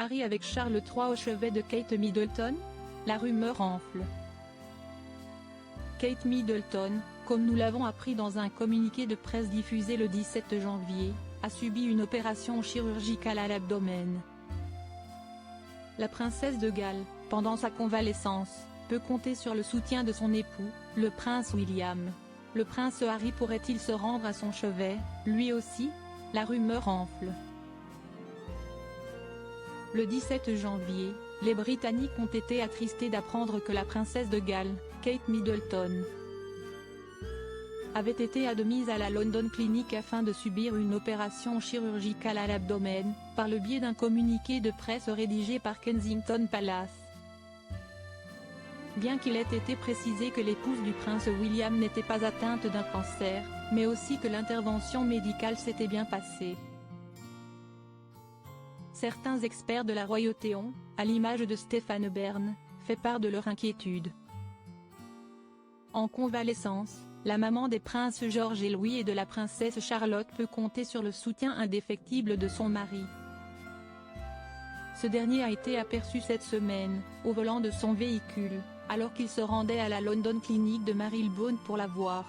Harry avec Charles III au chevet de Kate Middleton? La rumeur enfle. Kate Middleton, comme nous l'avons appris dans un communiqué de presse diffusé le 17 janvier, a subi une opération chirurgicale à l'abdomen. La princesse de Galles, pendant sa convalescence, peut compter sur le soutien de son époux, le prince William. Le prince Harry pourrait-il se rendre à son chevet, lui aussi? La rumeur enfle. Le 17 janvier, les Britanniques ont été attristés d'apprendre que la princesse de Galles, Kate Middleton, avait été admise à la London Clinic afin de subir une opération chirurgicale à l'abdomen, par le biais d'un communiqué de presse rédigé par Kensington Palace. Bien qu'il ait été précisé que l'épouse du prince William n'était pas atteinte d'un cancer, mais aussi que l'intervention médicale s'était bien passée. Certains experts de la royauté ont, à l'image de Stéphane Bern, fait part de leur inquiétude. En convalescence, la maman des princes George et Louis et de la princesse Charlotte peut compter sur le soutien indéfectible de son mari. Ce dernier a été aperçu cette semaine, au volant de son véhicule, alors qu'il se rendait à la London Clinic de Marylebone pour la voir.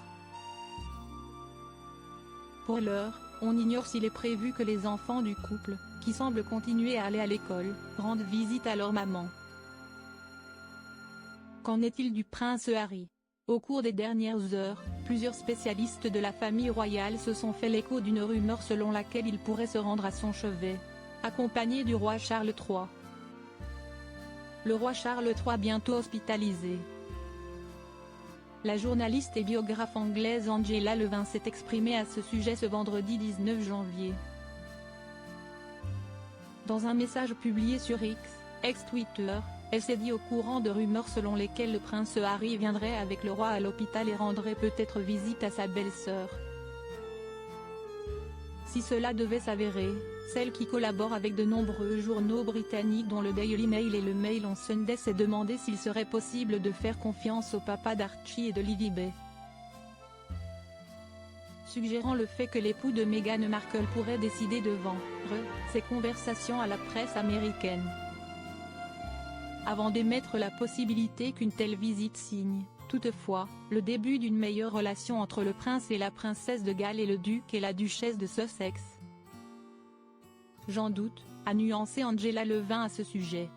Pour l'heure, on ignore s'il est prévu que les enfants du couple, qui semblent continuer à aller à l'école, rendent visite à leur maman. Qu'en est-il du prince Harry? Au cours des dernières heures, plusieurs spécialistes de la famille royale se sont fait l'écho d'une rumeur selon laquelle il pourrait se rendre à son chevet, accompagné du roi Charles III. Le roi Charles III bientôt hospitalisé. La journaliste et biographe anglaise Angela Levin s'est exprimée à ce sujet ce vendredi 19 janvier. Dans un message publié sur X, ex-Twitter, elle s'est dit au courant de rumeurs selon lesquelles le prince Harry viendrait avec le roi à l'hôpital et rendrait peut-être visite à sa belle-sœur. Si cela devait s'avérer, celle qui collabore avec de nombreux journaux britanniques dont le Daily Mail et le Mail on Sunday s'est demandé s'il serait possible de faire confiance au papa d'Archie et de Lily Bay, suggérant le fait que l'époux de Meghan Markle pourrait décider de vendre ses conversations à la presse américaine, avant d'émettre la possibilité qu'une telle visite signe, toutefois, le début d'une meilleure relation entre le prince et la princesse de Galles et le duc et la duchesse de Sussex. J'en doute, a nuancé Angela Levin à ce sujet.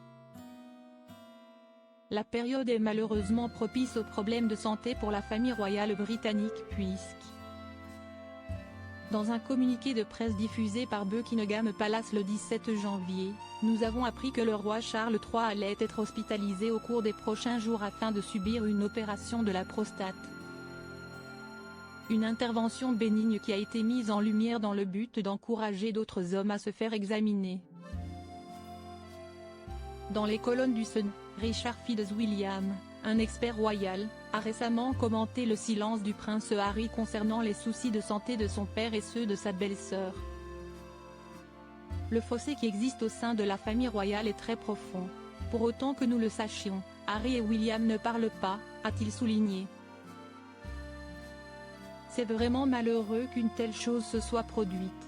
La période est malheureusement propice aux problèmes de santé pour la famille royale britannique puisque, dans un communiqué de presse diffusé par Buckingham Palace le 17 janvier, nous avons appris que le roi Charles III allait être hospitalisé au cours des prochains jours afin de subir une opération de la prostate. Une intervention bénigne qui a été mise en lumière dans le but d'encourager d'autres hommes à se faire examiner. Dans les colonnes du Sun, Richard Fitzwilliam, un expert royal, a récemment commenté le silence du prince Harry concernant les soucis de santé de son père et ceux de sa belle-sœur. Le fossé qui existe au sein de la famille royale est très profond. Pour autant que nous le sachions, Harry et William ne parlent pas, a-t-il souligné. C'est vraiment malheureux qu'une telle chose se soit produite.